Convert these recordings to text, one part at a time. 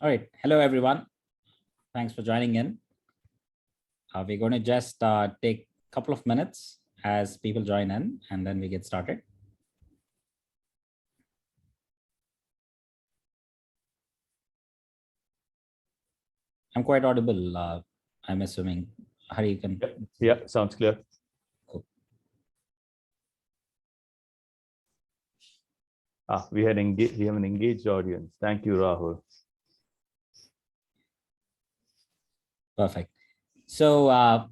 All right. Hello, everyone. Thanks for joining in. We're going to just take a couple of minutes as people join in, and then we get started. I'm quite audible, I'm assuming. Hari, you can. Yeah, sounds clear. Cool. We have an engaged audience. Thank you, Rahul. Perfect. So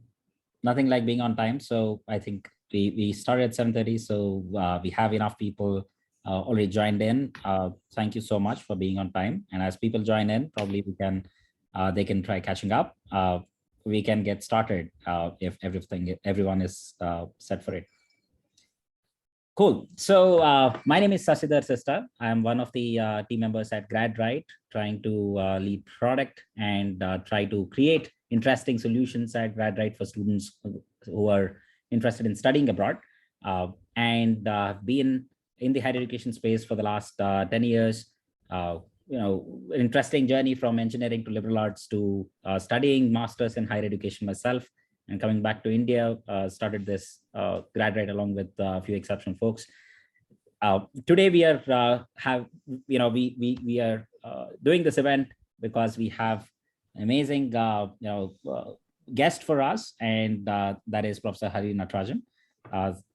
nothing like being on time. So I think we started at 7:30. So we have enough people already joined in. Thank you so much for being on time. And as people join in, probably they can try catching up. We can get started if everyone is set for it. Cool. So my name is Sasidhar Sista. I'm one of the team members at GradRight, trying to lead product and try to create interesting solutions at GradRight for students who are interested in studying abroad, and been in the higher education space for the last 10 years. Interesting journey from engineering to liberal arts to studying masters in higher education myself, and coming back to India, started this GradRight along with a few exceptional folks. Today we are we are doing this event because we have an amazing guest for us, and that is Professor Hari Natarajan.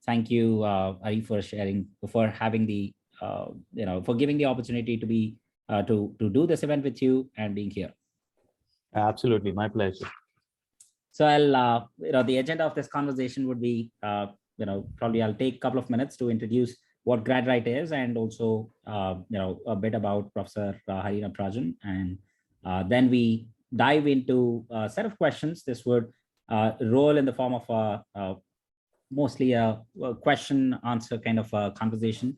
Thank you, Hari, for sharing, for having the for giving the opportunity to be to do this event with you and being here. Absolutely, my pleasure. So I'll, the agenda of this conversation would be, probably I'll take a couple of minutes to introduce what GradRight is, and also, a bit about Professor Hari Natarajan, and then we dive into a set of questions. This would roll in the form of mostly a question answer kind of a conversation,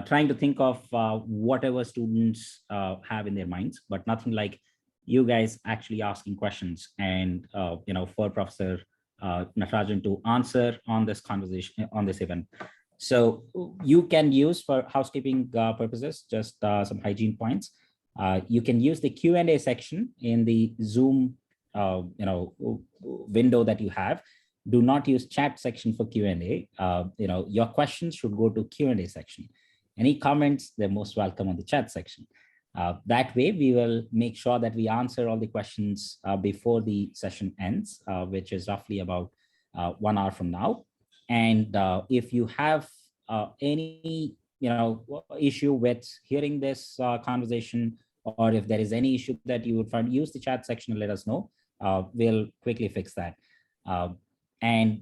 trying to think of whatever students have in their minds, but nothing like you guys actually asking questions, and for Professor Natarajan to answer on this conversation, on this event. So you can use, for housekeeping purposes, just some hygiene points. You can use the Q&A section in the Zoom window that you have. Do not use chat section for Q&A. Your questions should go to Q&A section. Any comments, they're most welcome on the chat section. That way, we will make sure that we answer all the questions before the session ends, which is roughly about 1 hour from now. And if you have any issue with hearing this conversation, or if there is any issue that you would find, use the chat section and let us know. We'll quickly fix that. And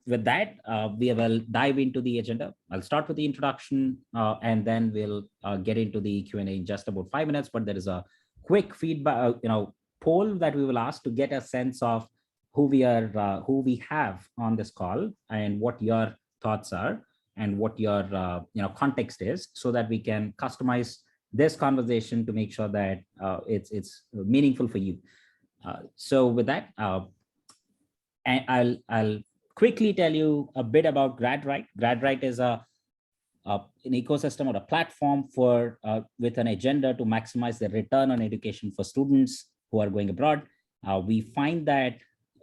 with that, we will dive into the agenda. I'll start with the introduction, and then we'll get into the Q&A in just about 5 minutes. But there is a quick feedback, poll that we will ask to get a sense of who we are, who we have on this call, and what your thoughts are, and what your context is, so that we can customize this conversation to make sure that it's meaningful for you. So with that, and I'll quickly tell you a bit about GradRight. GradRight is an ecosystem or a platform for with an agenda to maximize the return on education for students who are going abroad. We find that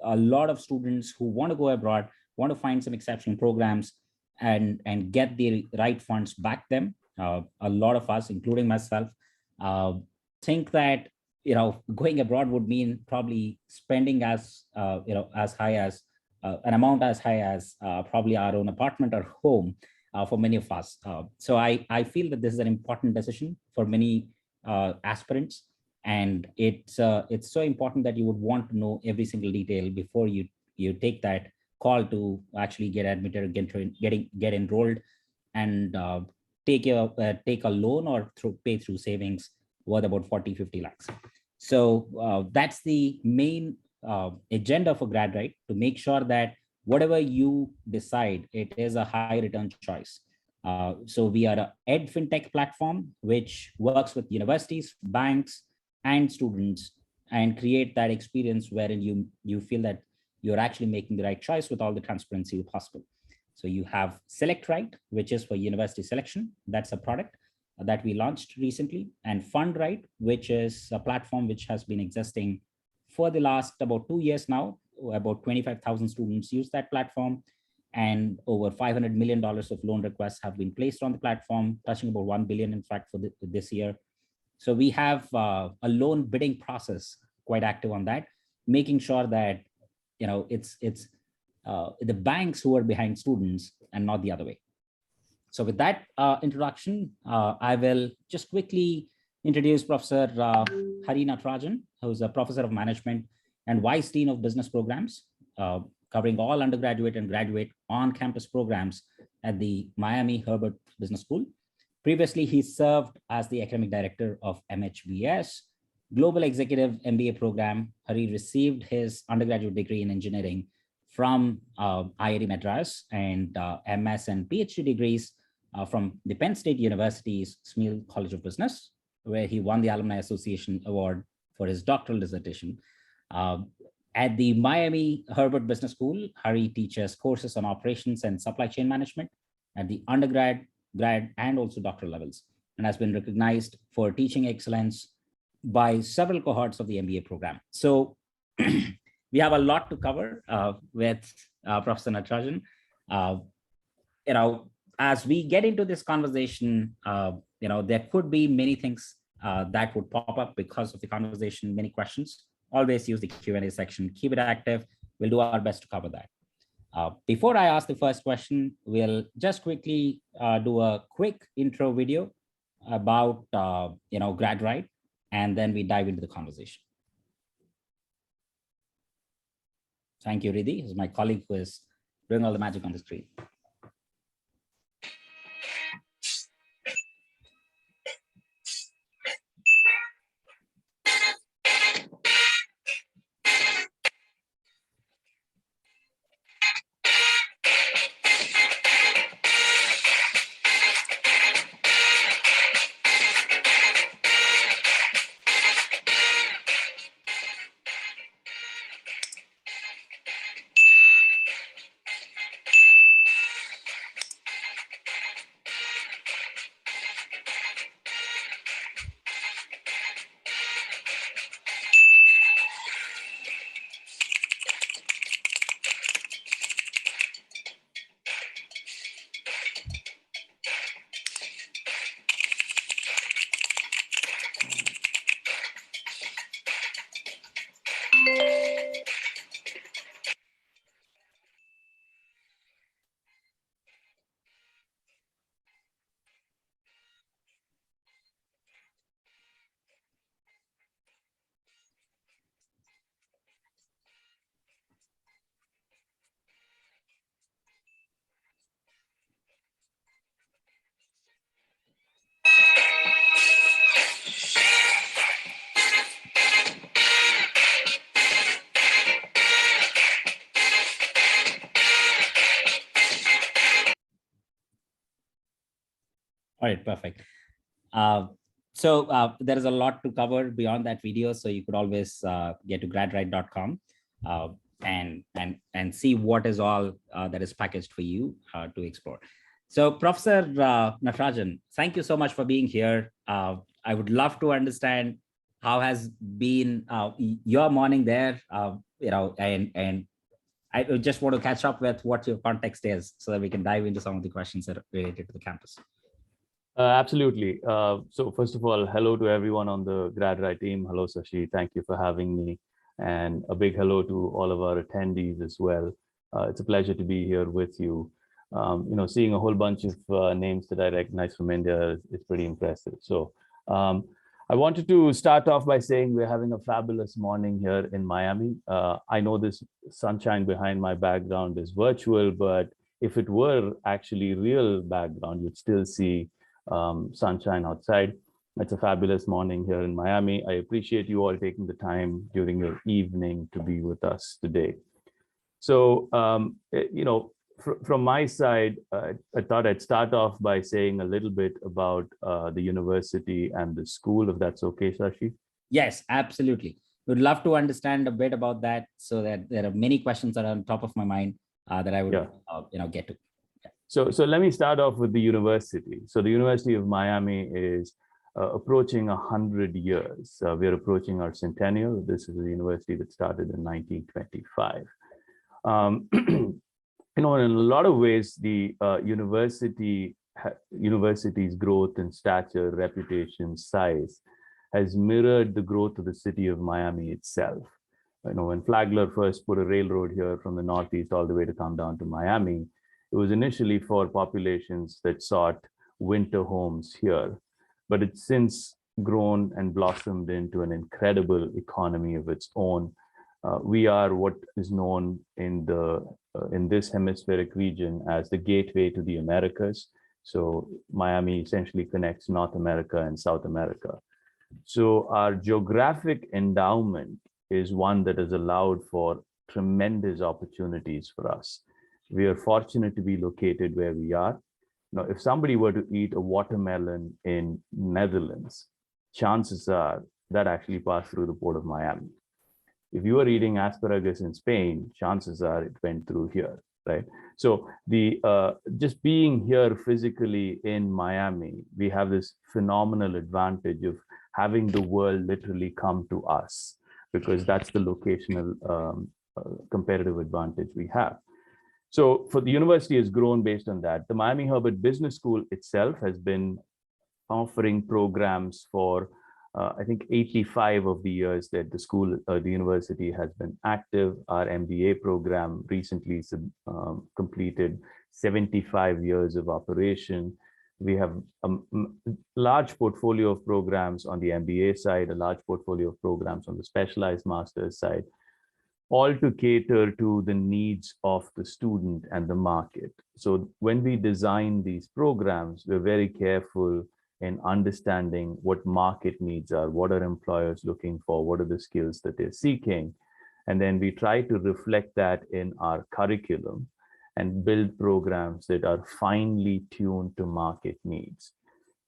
a lot of students who want to go abroad want to find some exceptional programs and get the right funds back them. A lot of us, including myself, think that going abroad would mean probably spending as high as an amount as high as probably our own apartment or home for many of us. So I feel that this is an important decision for many aspirants, and it's so important that you would want to know every single detail before you take that call to actually get admitted, get enrolled, and take a loan or pay through savings worth about 40-50 lakhs. So that's the main agenda for GradRight, to make sure that whatever you decide, it is a high return choice. So we are an ed fintech platform which works with universities, banks, and students, and create that experience wherein you feel that you're actually making the right choice with all the transparency possible. So you have SelectRight, which is for university selection. That's a product. that we launched recently, and GradRight, which is a platform which has been existing for the last about 2 years now. About 25,000 students use that platform, and over $500 million of loan requests have been placed on the platform, touching about 1 billion, in fact, for this year. So we have a loan bidding process quite active on that, making sure that it's the banks who are behind students and not the other way. So with that introduction, I will just quickly introduce Professor Hari Natarajan, who's a professor of management and vice dean of business programs, covering all undergraduate and graduate on-campus programs at the Miami Herbert Business School. Previously, he served as the academic director of MHBS, Global Executive MBA program. Hari received his undergraduate degree in engineering from IIT Madras and MS and PhD degrees from the Penn State University's Smeal College of Business, where he won the Alumni Association Award for his doctoral dissertation. At the Miami Herbert Business School, Hari teaches courses on operations and supply chain management at the undergrad, grad, and also doctoral levels, and has been recognized for teaching excellence by several cohorts of the MBA program. So we have a lot to cover with Professor Natarajan. As we get into this conversation, there could be many things that would pop up because of the conversation, many questions. Always use the Q&A section, keep it active. We'll do our best to cover that. Before I ask the first question, we'll just quickly do a quick intro video about GradRight, and then we dive into the conversation. Thank you, Riddhi, who's my colleague who is doing all the magic on the screen. All right, perfect. So there is a lot to cover beyond that video, so you could always get to GradRight.com and see what is all that is packaged for you to explore. So Professor Natarajan, thank you so much for being here. I would love to understand how has been your morning there, and I just want to catch up with what your context is so that we can dive into some of the questions that are related to the campus. Absolutely. So first of all, hello to everyone on the GradRight team. Hello, Sashi. Thank you for having me. And a big hello to all of our attendees as well. It's a pleasure to be here with you. Seeing a whole bunch of names that I recognize from India is pretty impressive. So I wanted to start off by saying we're having a fabulous morning here in Miami. I know this sunshine behind my background is virtual, but if it were actually real background, you'd still see sunshine outside. It's a fabulous morning here in Miami. I appreciate you all taking the time during your evening to be with us today. So, from my side, I thought I'd start off by saying a little bit about the university and the school, if that's okay, Sashi. Yes, absolutely. Would love to understand a bit about that, so that there are many questions that are on top of my mind that I would get to. So let me start off with the university. So the University of Miami is approaching 100 years. We're approaching our centennial. This is a university that started in 1925. In a lot of ways, the university's growth in stature, reputation, size has mirrored the growth of the city of Miami itself. When Flagler first put a railroad here from the Northeast all the way to come down to Miami, it was initially for populations that sought winter homes here, but it's since grown and blossomed into an incredible economy of its own. We are what is known in this hemispheric region as the gateway to the Americas. So Miami essentially connects North America and South America. So our geographic endowment is one that has allowed for tremendous opportunities for us. We are fortunate to be located where we are. Now, if somebody were to eat a watermelon in Netherlands, chances are that actually passed through the port of Miami. If you are eating asparagus in Spain, chances are it went through here, right? So just being here physically in Miami, we have this phenomenal advantage of having the world literally come to us, because that's the locational competitive advantage we have. So for the university has grown based on that. The Miami Herbert Business School itself has been offering programs for I think 85 of the years that the university has been active. Our MBA program recently completed 75 years of operation. We have a large portfolio of programs on the MBA side, a large portfolio of programs on the specialized master's side, all to cater to the needs of the student and the market. So when we design these programs, we're very careful in understanding what market needs are, what are employers looking for, what are the skills that they're seeking. And then we try to reflect that in our curriculum and build programs that are finely tuned to market needs.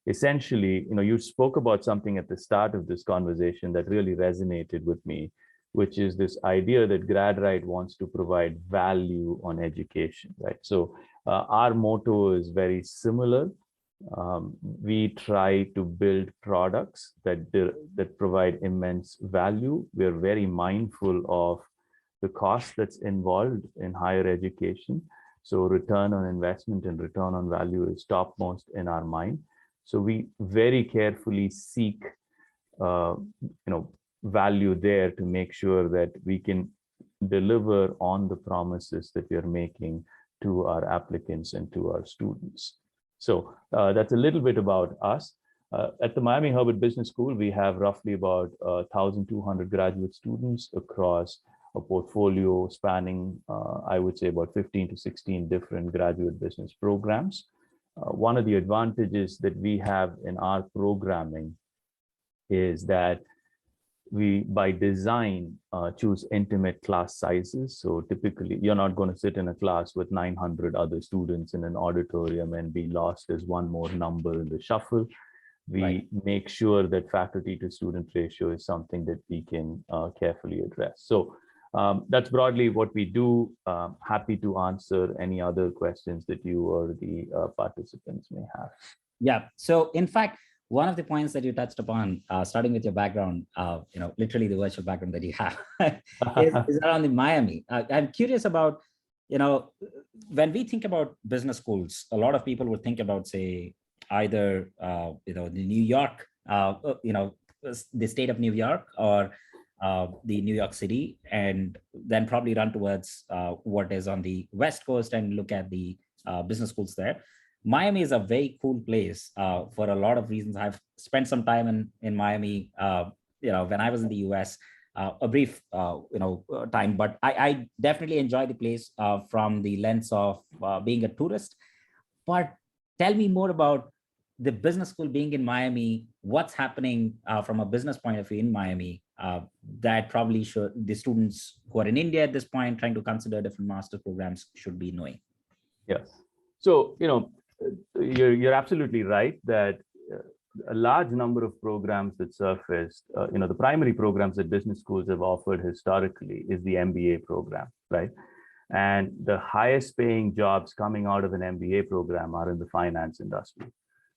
Essentially, you spoke about something at the start of this conversation that really resonated with me, which is this idea that GradRight wants to provide value on education, right? So our motto is very similar. We try to build products that provide immense value. We're very mindful of the cost that's involved in higher education. So return on investment and return on value is topmost in our mind. So we very carefully seek, value there to make sure that we can deliver on the promises that we are making to our applicants and to our students. So that's a little bit about us. At the Miami Herbert Business School, we have roughly about 1,200 graduate students across a portfolio spanning, I would say, about 15 to 16 different graduate business programs. One of the advantages that we have in our programming is that we, by design, choose intimate class sizes. So typically, you're not going to sit in a class with 900 other students in an auditorium and be lost as one more number in the shuffle. We make sure that faculty to student ratio is something that we can carefully address. So that's broadly what we do. Happy to answer any other questions that you or the participants may have. Yeah. So in fact, one of the points that you touched upon, starting with your background, literally the virtual background that you have, is around the Miami. I'm curious about, when we think about business schools, a lot of people would think about, say, either, the New York, the state of New York, or the New York City, and then probably run towards what is on the West Coast and look at the business schools there. Miami is a very cool place for a lot of reasons. I've spent some time in Miami, when I was in the US, a brief, time, but I definitely enjoy the place from the lens of being a tourist. But tell me more about the business school being in Miami. What's happening from a business point of view in Miami that probably the students who are in India at this point trying to consider different master programs should be knowing? Yes. So, you're absolutely right that a large number of programs that surfaced, the primary programs that business schools have offered historically is the MBA program, right? And the highest paying jobs coming out of an MBA program are in the finance industry.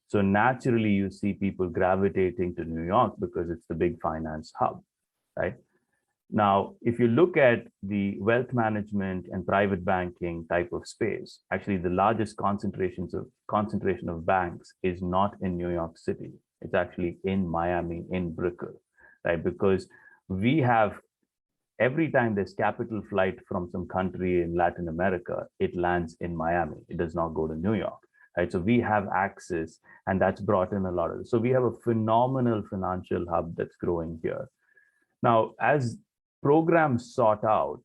So naturally, you see people gravitating to New York because it's the big finance hub, right? Now, if you look at the wealth management and private banking type of space, actually the largest concentration of banks is not in New York City. It's actually in Miami, in Brickell, right? Because we have, every time there's capital flight from some country in Latin America, it lands in Miami. It does not go to New York, right? So we have access, and that's brought in a lot of it. So we have a phenomenal financial hub that's growing here. Now, as programs sought out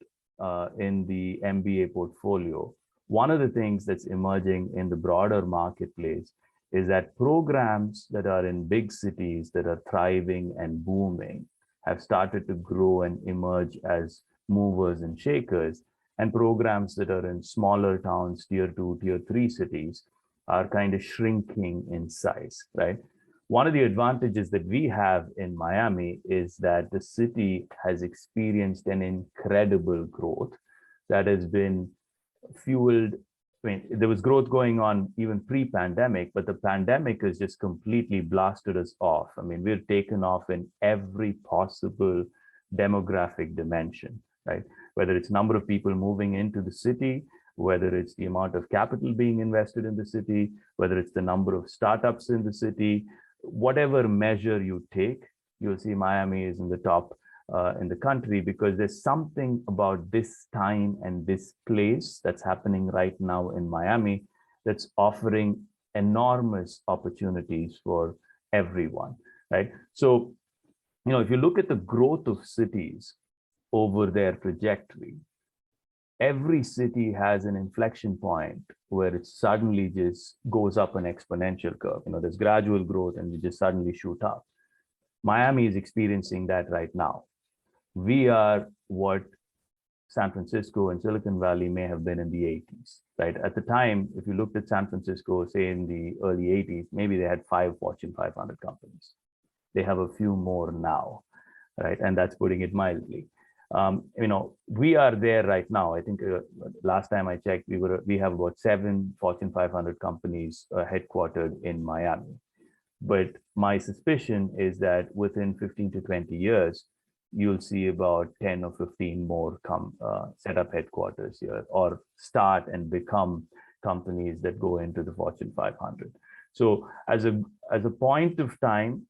in the MBA portfolio, one of the things that's emerging in the broader marketplace is that programs that are in big cities that are thriving and booming have started to grow and emerge as movers and shakers, and programs that are in smaller towns, tier 2, tier 3 cities, are kind of shrinking in size, right? One of the advantages that we have in Miami is that the city has experienced an incredible growth that has been fueled. I mean, there was growth going on even pre-pandemic, but the pandemic has just completely blasted us off. I mean, we've taken off in every possible demographic dimension, right? Whether it's number of people moving into the city, whether it's the amount of capital being invested in the city, whether it's the number of startups in the city, whatever measure you take, you'll see Miami is in the top in the country, because there's something about this time and this place that's happening right now in Miami that's offering enormous opportunities for everyone, right? So, if you look at the growth of cities over their trajectory, every city has an inflection point where it suddenly just goes up an exponential curve. There's gradual growth and we just suddenly shoot up. Miami is experiencing that right now. We are what San Francisco and Silicon Valley may have been in the 80s, right? At the time, if you looked at San Francisco, say in the early 80s, maybe they had 5 Fortune 500 companies. They have a few more now, right? And that's putting it mildly. We are there right now. I think last time I checked, we have about 7 Fortune 500 companies headquartered in Miami. But my suspicion is that within 15 to 20 years, you'll see about 10 or 15 more come set up headquarters here or start and become companies that go into the Fortune 500. So as a point of time,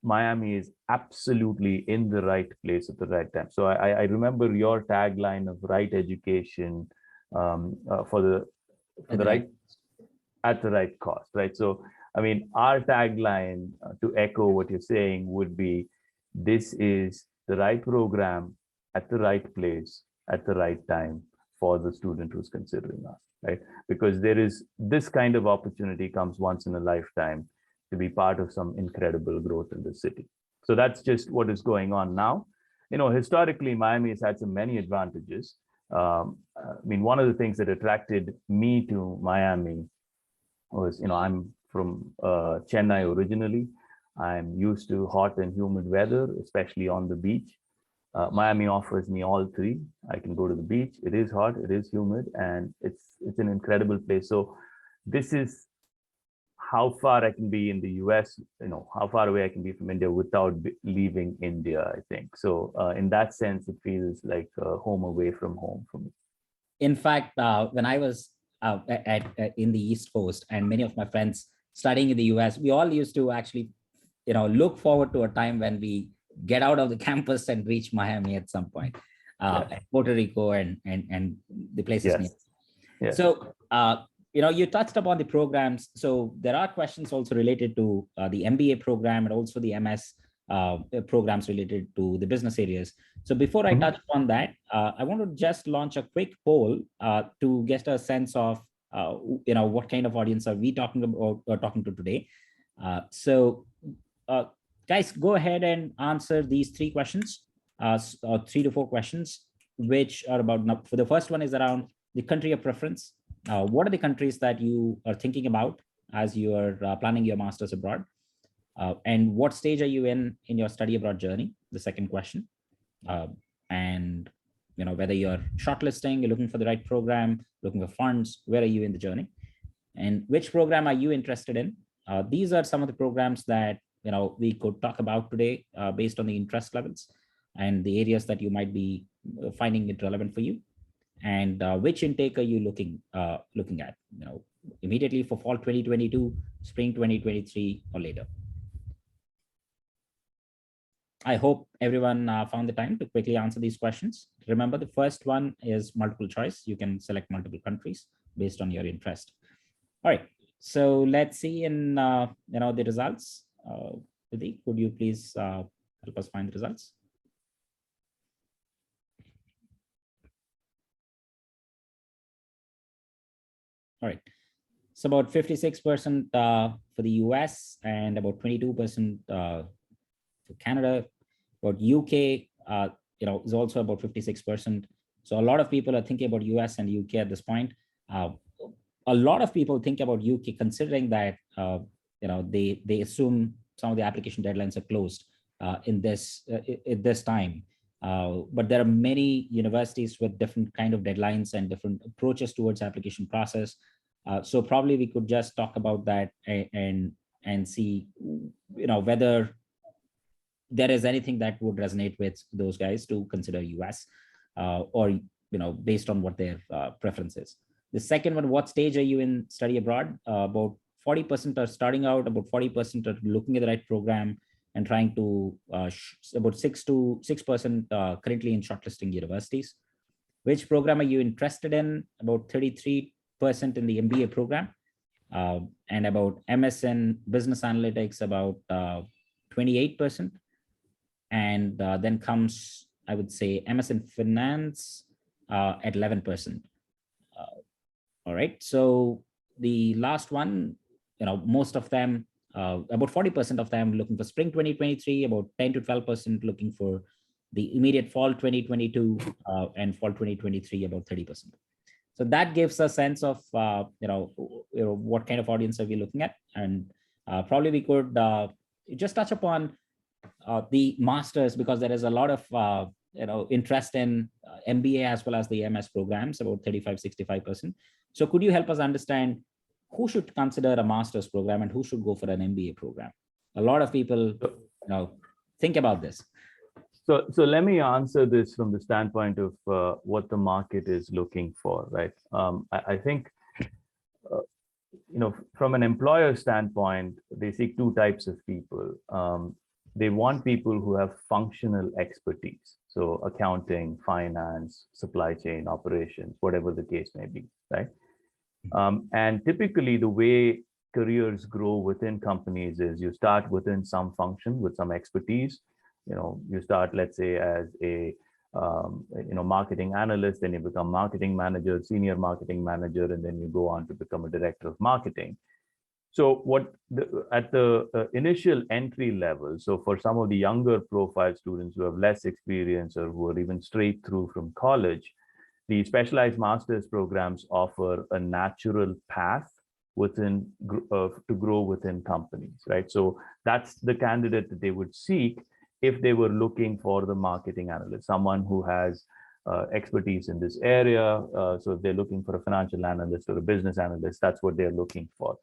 Miami is absolutely in the right place at the right time. So I remember your tagline of right education for the right at the right cost, right? So I mean, our tagline to echo what you're saying would be, this is the right program at the right place at the right time for the student who's considering us, right? Because there is this kind of opportunity comes once in a lifetime to be part of some incredible growth in the city. So that's just what is going on now. Historically, Miami has had many advantages. I mean, one of the things that attracted me to Miami was, I'm from Chennai originally. I'm used to hot and humid weather, especially on the beach. Miami offers me all three. I can go to the beach. It is hot, it is humid, and it's an incredible place. So this is how far I can be in the US, how far away I can be from India without leaving India, I think. So in that sense, it feels like home away from home for me. In fact, when I was in the East Coast and many of my friends studying in the US, we all used to actually, look forward to a time when we get out of the campus and reach Miami at some point, Puerto Rico and the places. Yes. Yes. So, you touched upon the programs. So there are questions also related to the MBA program and also the MS programs related to the business areas. So before I touch on that, I want to just launch a quick poll to get a sense of, what kind of audience are we talking about or talking to today. Guys, go ahead and answer these 3 questions, or 3 to 4 questions, which are about, for the first one is around the country of preference. What are the countries that you are thinking about as you are planning your master's abroad? And what stage are you in your study abroad journey? The second question. And whether you're shortlisting, you're looking for the right program, looking for funds, where are you in the journey? And which program are you interested in? These are some of the programs that we could talk about today based on the interest levels and the areas that you might be finding it relevant for you. And which intake are you looking at? Immediately for fall 2022, spring 2023, or later. I hope everyone found the time to quickly answer these questions. Remember, the first one is multiple choice. You can select multiple countries based on your interest. All right, so let's see in the results. Vidhi, could you please help us find the results? All right, so about 56% for the US and about 22% for Canada. About UK, is also about 56%. So a lot of people are thinking about US and UK at this point. A lot of people think about UK considering that they assume some of the application deadlines are closed in this time. But there are many universities with different kind of deadlines and different approaches towards application process. So probably we could just talk about that and see whether there is anything that would resonate with those guys to consider US or based on what their preference is. The second one, what stage are you in study abroad? About 40% are starting out, about 40% are looking at the right program and trying to, about 6% currently in shortlisting universities. Which program are you interested in? About 33% in the MBA program, and about MS in business analytics, about 28%. And then comes, I would say, MS in finance at 11%. All right, so the last one, most of them, about 40% of them looking for spring 2023, about 10 to 12% looking for the immediate fall 2022, and fall 2023, about 30%. So that gives a sense of what kind of audience are we looking at, and probably we could just touch upon the masters, because there is a lot of interest in MBA as well as the MS programs, about 35-65%. So could you help us understand who should consider a master's program and who should go for an MBA program? A lot of people think about this. So let me answer this from the standpoint of what the market is looking for, right? I think, from an employer standpoint, they seek two types of people. They want people who have functional expertise. So accounting, finance, supply chain, operations, whatever the case may be, right? And typically the way careers grow within companies is you start within some function with some expertise. You start, let's say, as a marketing analyst, then you become marketing manager, senior marketing manager, and then you go on to become a director of marketing. So at the initial entry level, so for some of the younger profile students who have less experience or who are even straight through from college, the specialized master's programs offer a natural path to grow within companies, right? So that's the candidate that they would seek if they were looking for the marketing analyst, someone who has expertise in this area. So if they're looking for a financial analyst or a business analyst, that's what they're looking for.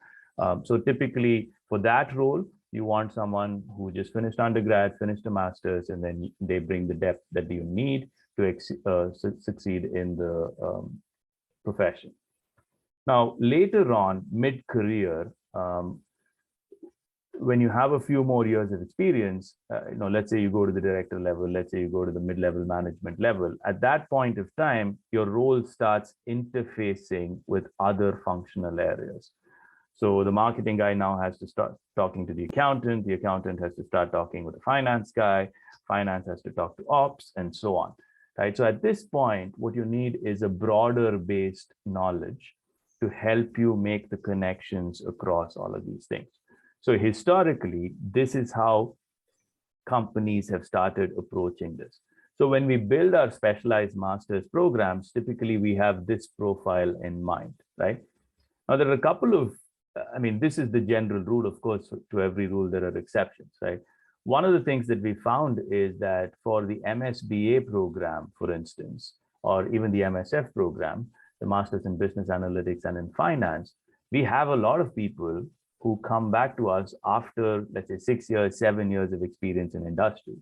So typically for that role, you want someone who just finished undergrad, finished a master's, and then they bring the depth that you need to succeed in the profession. Now, later on, mid-career, when you have a few more years of experience, let's say you go to the director level, let's say you go to the mid-level management level, at that point of time, your role starts interfacing with other functional areas. So the marketing guy now has to start talking to the accountant has to start talking with the finance guy, finance has to talk to ops, and so on, right? So at this point, what you need is a broader based knowledge to help you make the connections across all of these things. So historically, this is how companies have started approaching this. So when we build our specialized master's programs, typically we have this profile in mind, right? Now, there are a couple of, this is the general rule. Of course, to every rule, there are exceptions, right? One of the things that we found is that for the MSBA program, for instance, or even the MSF program, the Masters in Business Analytics and in Finance, we have a lot of people who come back to us after, let's say, 6 years, 7 years of experience in industry.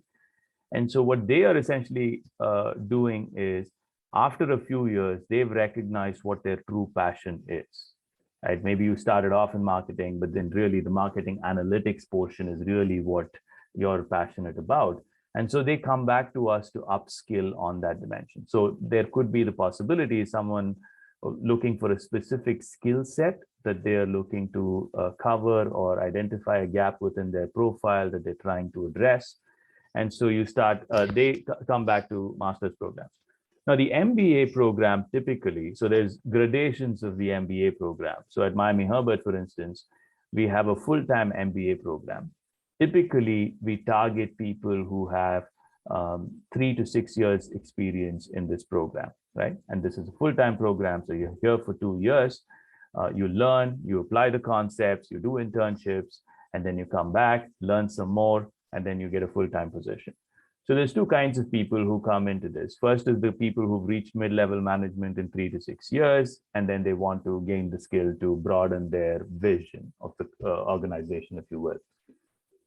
And so what they are essentially doing is, after a few years, they've recognized what their true passion is. Right? Maybe you started off in marketing, but then really the marketing analytics portion is really what you're passionate about. And so they come back to us to upskill on that dimension. So there could be the possibility someone looking for a specific skill set that they are looking to cover or identify a gap within their profile that they're trying to address. And so you start, they come back to master's programs. Now, the MBA program typically, so there's gradations of the MBA program. So at Miami Herbert, for instance, we have a full-time MBA program. Typically, we target people who have 3 to 6 years experience in this program, right? And this is a full-time program. So you're here for 2 years, you learn, you apply the concepts, you do internships, and then you come back, learn some more, and then you get a full-time position. So there's two kinds of people who come into this. First is the people who've reached mid-level management in 3 to 6 years, and then they want to gain the skill to broaden their vision of the organization, if you will.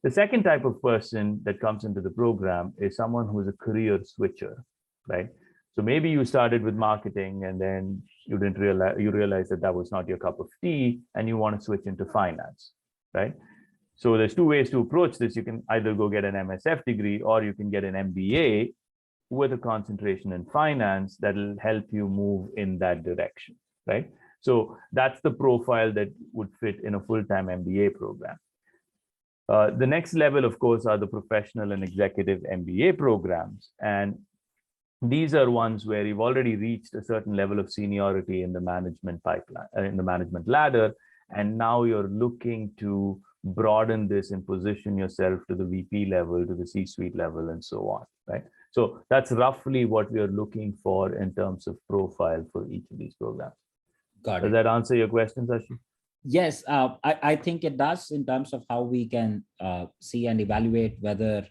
The second type of person that comes into the program is someone who's a career switcher, right? So maybe you started with marketing and then you didn't realize that that was not your cup of tea and you want to switch into finance, right? So there's two ways to approach this. You can either go get an MSF degree or you can get an MBA with a concentration in finance that'll help you move in that direction, right? So that's the profile that would fit in a full-time MBA program. The next level, of course, are the professional and executive MBA programs. And these are ones where you've already reached a certain level of seniority in the management pipeline, in the management ladder. And now you're looking to broaden this and position yourself to the VP level, to the C-suite level, and so on, right? So that's roughly what we are looking for in terms of profile for each of these programs. Got it. Does that answer your question, Sashi? Yes, I think it does in terms of how we can see and evaluate whether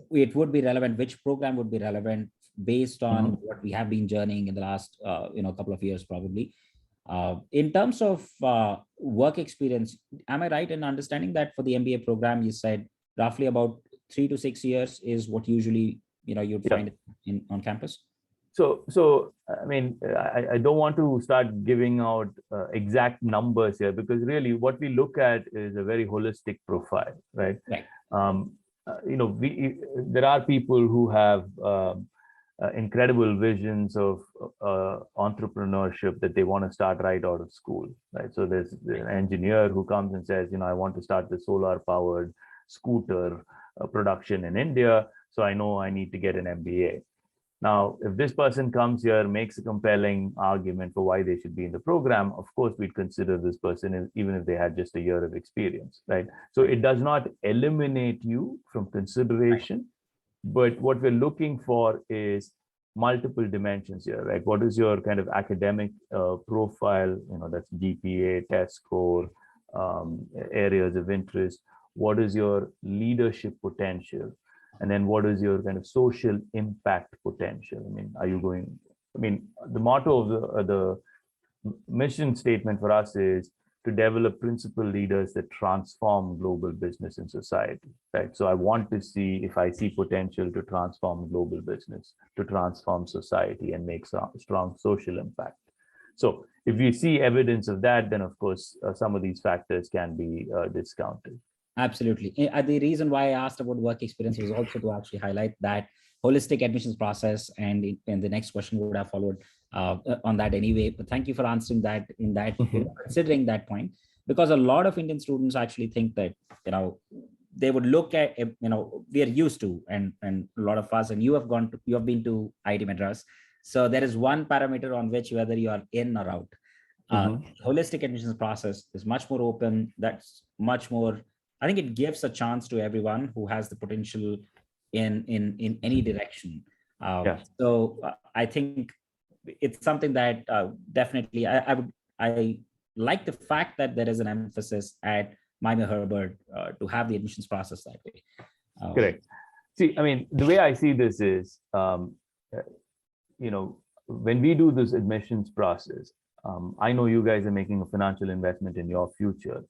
it would be relevant, which program would be relevant based on what we have been journeying in the last couple of years, probably. In terms of work experience, am I right in understanding that for the MBA program, you said roughly about 3 to 6 years is what usually you'd find on campus? So I mean, I don't want to start giving out exact numbers here, because really what we look at is a very holistic profile, right? Right. There are people who have incredible visions of entrepreneurship that they want to start right out of school, right? So there's an engineer who comes and says, I want to start the solar powered scooter production in India. So I know I need to get an MBA. Now, if this person comes here, makes a compelling argument for why they should be in the program, of course, we'd consider this person even if they had just a year of experience, right? So it does not eliminate you from consideration, but what we're looking for is multiple dimensions here, right? What is your kind of academic profile? That's GPA, test score, areas of interest. What is your leadership potential? And then what is your kind of social impact potential? The motto of the mission statement for us is to develop principal leaders that transform global business and society, right? So I want to see if I see potential to transform global business, to transform society and make strong social impact. So if we see evidence of that, then of course, some of these factors can be discounted. Absolutely. The reason why I asked about work experience was also to actually highlight that holistic admissions process, and the next question would have followed on that anyway. But thank you for answering that considering that point, because a lot of Indian students actually think that they would look at we are used to, and a lot of us, and you have been to IIT Madras, so there is one parameter on which whether you are in or out. Holistic admissions process is much more open. That's much more. I think it gives a chance to everyone who has the potential in any direction. So I think it's something that definitely I like the fact that there is an emphasis at Miami Herbert to have the admissions process that way. Correct. See, the way I see this is, when we do this admissions process, I know you guys are making a financial investment in your future,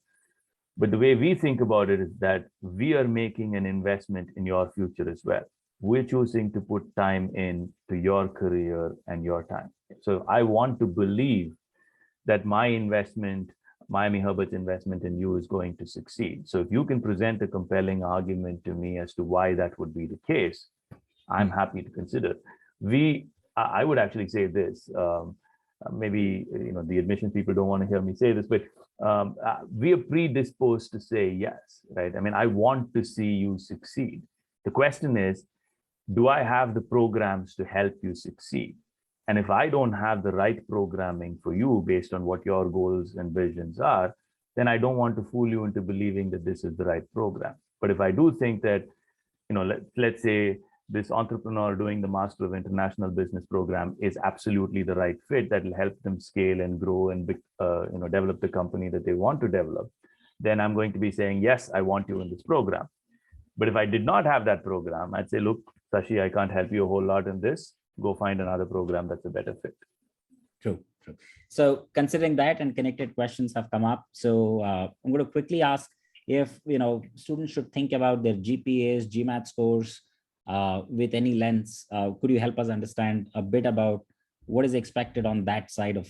but the way we think about it is that we are making an investment in your future as well. We're choosing to put time into your career and your time. So I want to believe that my investment, Miami Herbert's investment in you, is going to succeed. So if you can present a compelling argument to me as to why that would be the case, I'm happy to consider. I would actually say this. Maybe the admissions people don't want to hear me say this, but we are predisposed to say yes, right? I mean, I want to see you succeed. The question is, do I have the programs to help you succeed? And if I don't have the right programming for you based on what your goals and visions are, then I don't want to fool you into believing that this is the right program. But if I do think that, let's say this entrepreneur doing the Master of International Business program is absolutely the right fit that will help them scale and grow and develop the company that they want to develop, then I'm going to be saying, yes, I want you in this program. But if I did not have that program, I'd say, look, Sashi, I can't help you a whole lot in this. Go find another program that's a better fit. True. So considering that, and connected questions have come up. So I'm going to quickly ask if, students should think about their GPAs, GMAT scores with any lens. Could you help us understand a bit about what is expected on that side of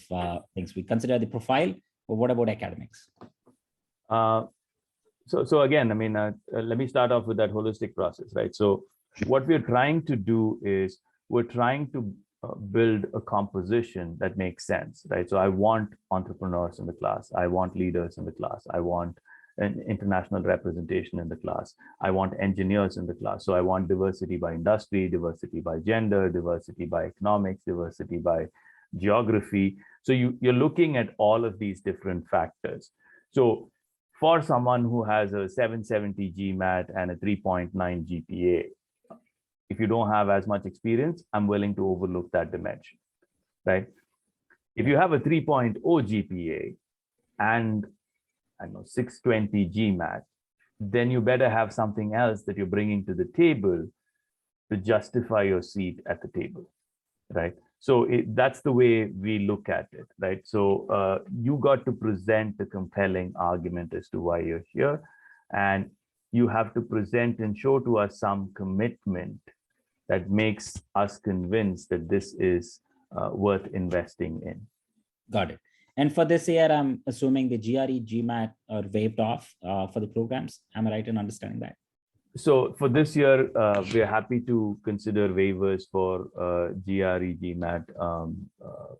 things? We consider the profile, or what about academics? So again, I mean, let me start off with that holistic process, right? So what we're trying to do is we're trying to build a composition that makes sense, right? So I want entrepreneurs in the class. I want leaders in the class. I want an international representation in the class. I want engineers in the class. So I want diversity by industry, diversity by gender, diversity by economics, diversity by geography. So you're looking at all of these different factors. So for someone who has a 770 GMAT and a 3.9 GPA, if you don't have as much experience, I'm willing to overlook that dimension, right? If you have a 3.0 GPA and 620 GMAT, then you better have something else that you're bringing to the table to justify your seat at the table, right? So that's the way we look at it, right? So you got to present a compelling argument as to why you're here, and you have to present and show to us some commitment that makes us convinced that this is worth investing in. Got it. And for this year, I'm assuming the GRE, GMAT are waived off for the programs. Am I right in understanding that? So for this year, we're happy to consider waivers for GRE, GMAT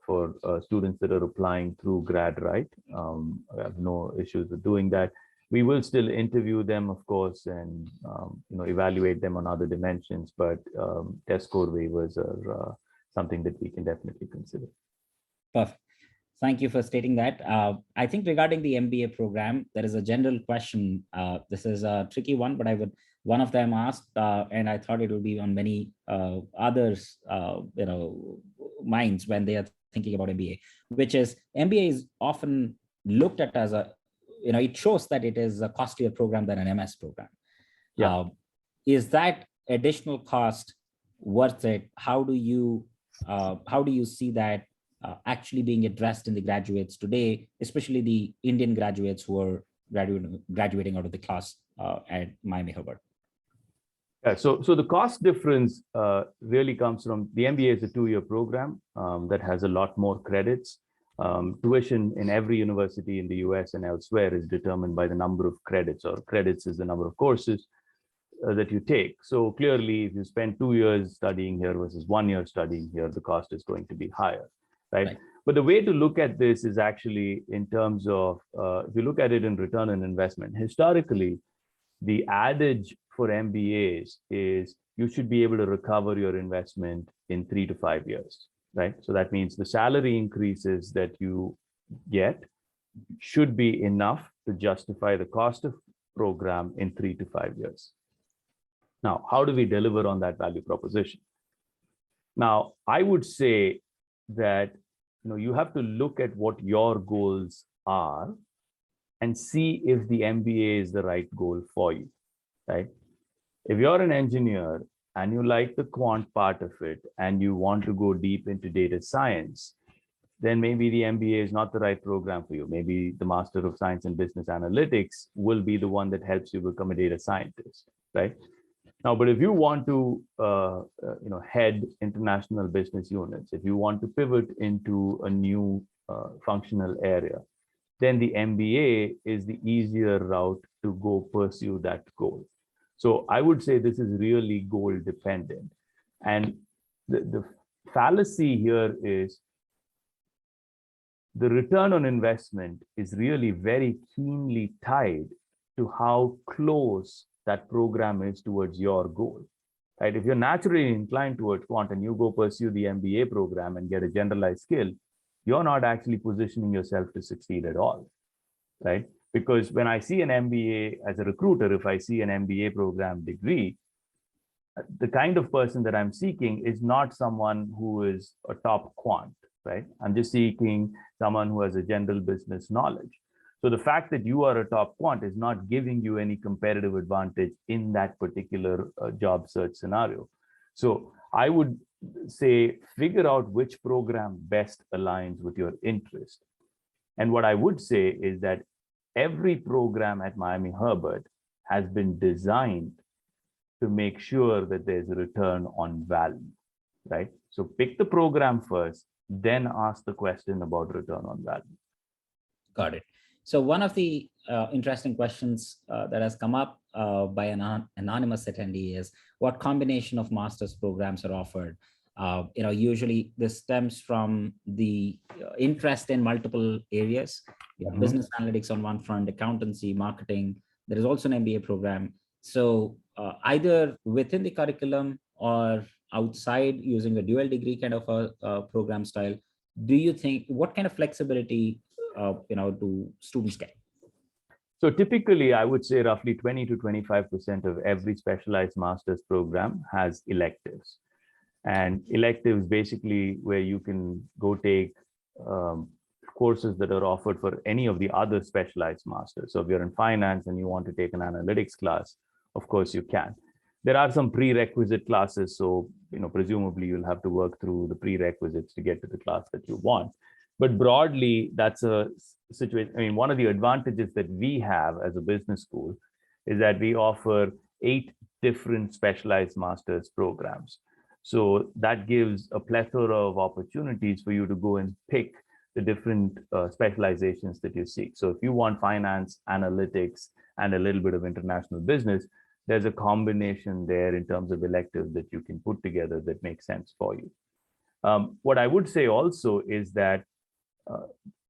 for students that are applying through GradRight. I have no issues with doing that. We will still interview them, of course, and evaluate them on other dimensions, but test score waivers are something that we can definitely consider. Perfect. Thank you for stating that. I think regarding the MBA program, there is a general question. This is a tricky one, but one of them asked, and I thought it would be on many others, minds when they are thinking about MBA, which is MBA is often looked at as it shows that it is a costlier program than an MS program. Yeah. Is that additional cost worth it? How do you see that actually being addressed in the graduates today, especially the Indian graduates who are graduating out of the class at Miami Herbert? Yeah, so the cost difference really comes from the MBA is a 2-year program that has a lot more credits. Tuition in every university in the US and elsewhere is determined by the number of credits, or credits is the number of courses that you take. So clearly, if you spend 2 years studying here versus 1 year studying here, the cost is going to be higher, right? But the way to look at this is actually in terms of, if you look at it in return on investment, historically, the adage for MBAs is you should be able to recover your investment in 3 to 5 years, right? So that means the salary increases that you get should be enough to justify the cost of program in 3 to 5 years. Now, how do we deliver on that value proposition? Now, I would say that you have to look at what your goals are and see if the MBA is the right goal for you, right? If you're an engineer and you like the quant part of it, and you want to go deep into data science, then maybe the MBA is not the right program for you. Maybe the Master of Science in Business Analytics will be the one that helps you become a data scientist, right? Now, but if you want to, head international business units, if you want to pivot into a new functional area, then the MBA is the easier route to go pursue that goal. So I would say this is really goal dependent. And the fallacy here is the return on investment is really very keenly tied to how close that program is towards your goal, right? If you're naturally inclined towards quant and you go pursue the MBA program and get a generalized skill, you're not actually positioning yourself to succeed at all, right? Because when I see an MBA as a recruiter, if I see an MBA program degree, the kind of person that I'm seeking is not someone who is a top quant, right? I'm just seeking someone who has a general business knowledge. So the fact that you are a top quant is not giving you any competitive advantage in that particular job search scenario. So I would say, figure out which program best aligns with your interest. And what I would say is that every program at Miami Herbert has been designed to make sure that there's a return on value, right? So pick the program first, then ask the question about return on value. Got it. So one of the interesting questions that has come up by an anonymous attendee is, what combination of master's programs are offered? Usually this stems from the interest in multiple areas, business analytics on one front, accountancy, marketing. There is also an MBA program. So either within the curriculum or outside, using a dual degree kind of a program style, do you think, what kind of flexibility do students get? So typically, I would say roughly 20 to 25% of every specialized master's program has electives. And electives basically where you can go take courses that are offered for any of the other specialized masters. So if you're in finance and you want to take an analytics class, of course you can. There are some prerequisite classes. So, presumably you'll have to work through the prerequisites to get to the class that you want. But broadly, that's a situation. I mean, one of the advantages that we have as a business school is that we offer 8 different specialized master's programs. So that gives a plethora of opportunities for you to go and pick the different specializations that you seek. So if you want finance, analytics, and a little bit of international business, there's a combination there in terms of electives that you can put together that makes sense for you. What I would say also is that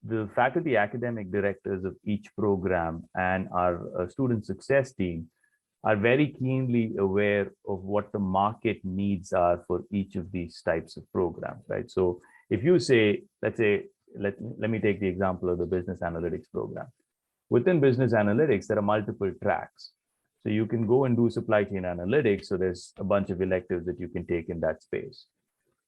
the faculty academic directors of each program and our student success team are very keenly aware of what the market needs are for each of these types of programs, right? So if you say, let's say, let me take the example of the business analytics program. Within business analytics, there are multiple tracks. So you can go and do supply chain analytics. So there's a bunch of electives that you can take in that space.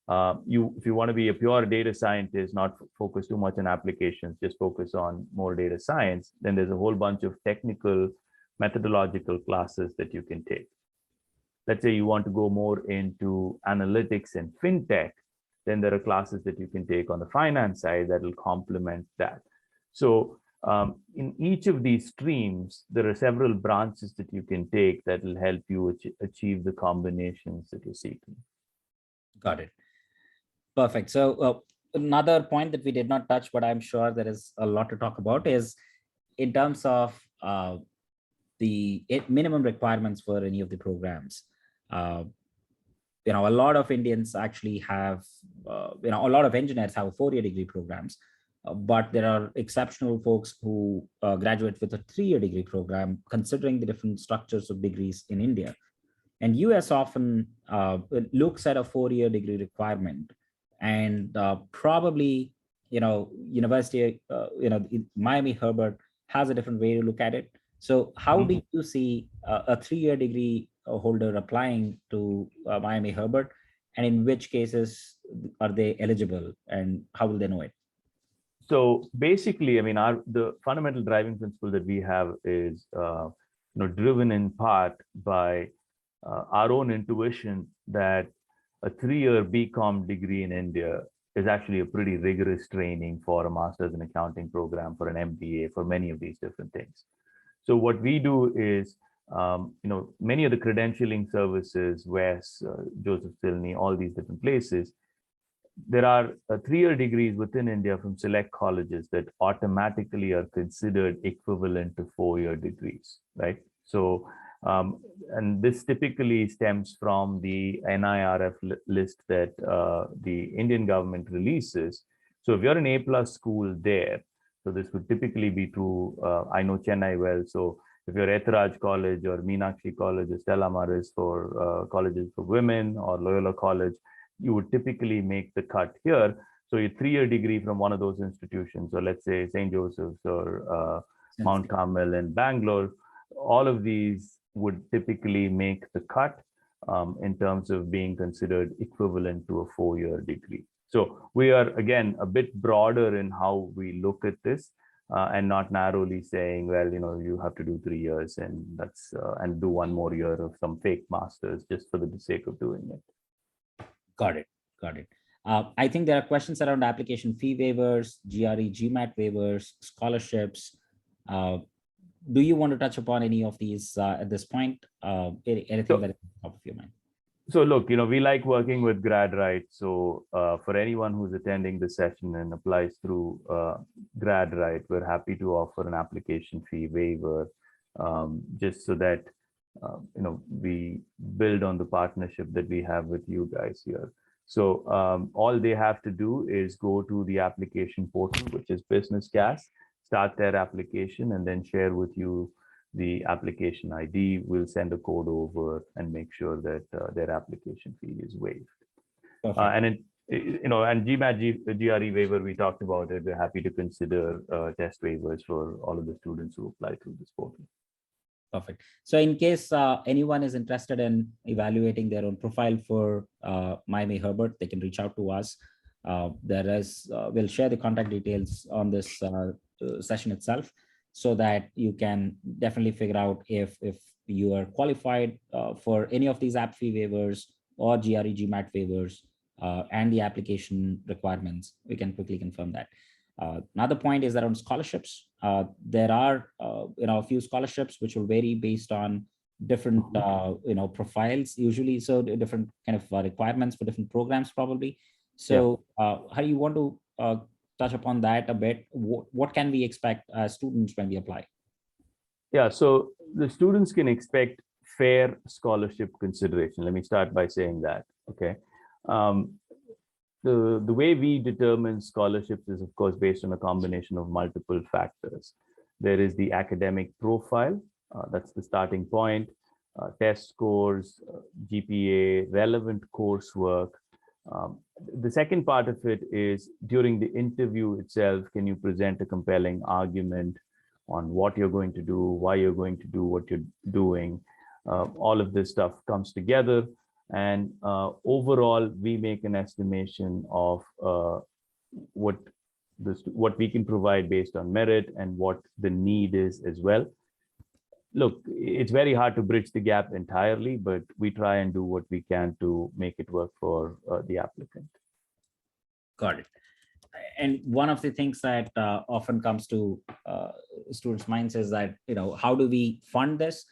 If you want to be a pure data scientist, not focus too much on applications, just focus on more data science, then there's a whole bunch of technical methodological classes that you can take. Let's say you want to go more into analytics and fintech, then there are classes that you can take on the finance side that will complement that. So in each of these streams, there are several branches that you can take that will help you achieve the combinations that you're seeking. Got it. Perfect. So another point that we did not touch, but I'm sure there is a lot to talk about, is in terms of the minimum requirements for any of the programs. A lot of Indians actually have, a lot of engineers have 4-year degree programs, but there are exceptional folks who graduate with a 3-year degree program, considering the different structures of degrees in India. And US often looks at a 4-year degree requirement, and probably, university, Miami Herbert has a different way to look at it. So how do you see a 3-year degree holder applying to Miami Herbert, and in which cases are they eligible, and how will they know it? So basically, I mean, the fundamental driving principle that we have is driven in part by our own intuition that a 3-year BCom degree in India is actually a pretty rigorous training for a master's in accounting program, for an MBA, for many of these different things. So what we do is, many of the credentialing services, WES, Joseph Silney, all these different places, there are 3-year degrees within India from select colleges that automatically are considered equivalent to 4-year degrees, right? So, and this typically stems from the NIRF list that the Indian government releases. So if you're an A+ school there, so this would typically be true, I know Chennai well, so if you're Etharaj College or Meenakshi College or Stella Maris for colleges for women, or Loyola College, you would typically make the cut here. So a 3-year degree from one of those institutions, or let's say St. Joseph's or Mount Carmel in Bangalore, all of these would typically make the cut in terms of being considered equivalent to a 4-year degree. So we are, again, a bit broader in how we look at this, and not narrowly saying, well, you have to do 3 years and that's and do 1 more year of some fake masters just for the sake of doing it. Got it. I think there are questions around application fee waivers, GRE, GMAT waivers, scholarships. Do you want to touch upon any of these at this point? Anything that is on top of your mind? So look, we like working with GradRight. So for anyone who's attending the session and applies through GradRight, we're happy to offer an application fee waiver, just so that we build on the partnership that we have with you guys here. So all they have to do is go to the application portal, which is Business Gas, start their application, and then share with you the application ID. We'll send a code over and make sure that their application fee is waived. And GMAT, GRE waiver, we talked about it. We're happy to consider test waivers for all of the students who apply through this portal. Perfect. So in case anyone is interested in evaluating their own profile for Miami Herbert, they can reach out to us. We'll share the contact details on this session itself, so that you can definitely figure out if you are qualified for any of these app fee waivers or GRE GMAT waivers and the application requirements. We can quickly confirm that. Another point is around scholarships. There are a few scholarships which will vary based on different profiles usually, so different kind of requirements for different programs probably. So how do you want to touch upon that a bit? What can we expect as students when we apply? Yeah, so the students can expect fair scholarship consideration. Let me start by saying that. Okay. The way we determine scholarships is, of course, based on a combination of multiple factors. There is the academic profile, that's the starting point, test scores, GPA, relevant coursework. The second part of it is, during the interview itself, can you present a compelling argument on what you're going to do, why you're going to do what you're doing? All of this stuff comes together. And overall, we make an estimation of what we can provide based on merit and what the need is as well. Look, it's very hard to bridge the gap entirely, but we try and do what we can to make it work for the applicant. Got it. And one of the things that often comes to students' minds is that, how do we fund this?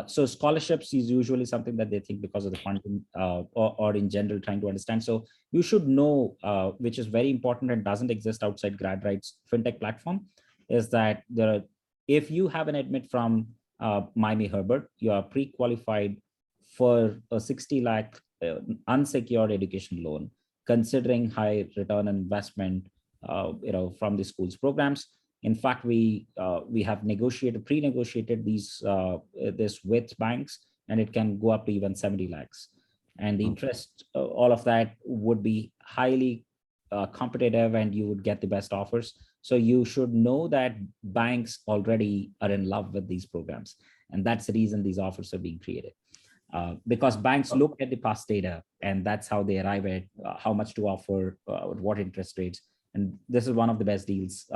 So scholarships is usually something that they think because of the funding or in general trying to understand. So you should know, which is very important and doesn't exist outside GradRight's fintech platform, is that if you have an admit from Miami Herbert, you are pre-qualified for a 60 lakh unsecured education loan, considering high return on investment, from the school's programs. In fact, we have pre-negotiated this with banks, and it can go up to even 70 lakhs. And the interest, all of that would be highly competitive, and you would get the best offers. So you should know that banks already are in love with these programs. And that's the reason these offers are being created. Because banks look at the past data, and that's how they arrive at how much to offer, what interest rates. And this is one of the best deals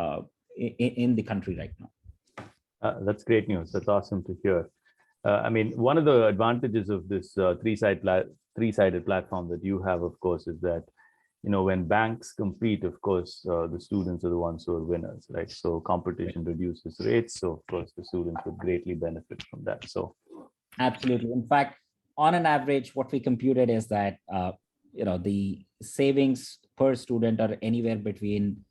in the country right now. That's great news. That's awesome to hear. I mean, one of the advantages of this three-sided platform that you have, of course, is that, you know, when banks compete, of course, the students are the ones who are winners, right? So competition reduces rates. So of course, the students would greatly benefit from that. So absolutely. In fact, on an average, what we computed is that the savings per student are anywhere between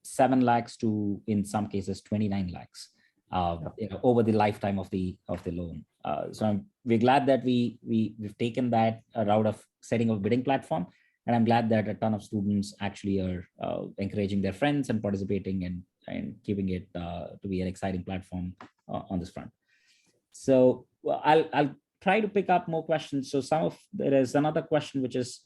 7 lakhs to, in some cases, 29 lakhs over the lifetime of the loan. So we're glad that we've taken that route of setting a bidding platform, and I'm glad that a ton of students actually are encouraging their friends and participating and keeping it to be an exciting platform on this front. So well, I'll try to pick up more questions. So there is another question which is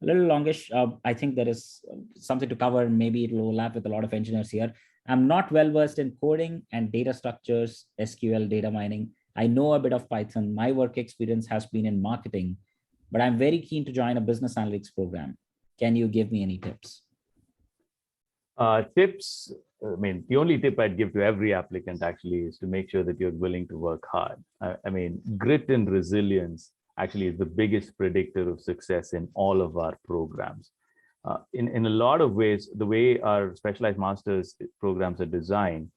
a little longish. I think there is something to cover. Maybe it will overlap with a lot of engineers here. I'm not well versed in coding and data structures, SQL, data mining. I know a bit of Python. My work experience has been in marketing, but I'm very keen to join a business analytics program. Can you give me any tips? Tips, I mean, the only tip I'd give to every applicant actually is to make sure that you're willing to work hard. I mean, grit and resilience actually is the biggest predictor of success in all of our programs. In a lot of ways, the way our specialized master's programs are designed,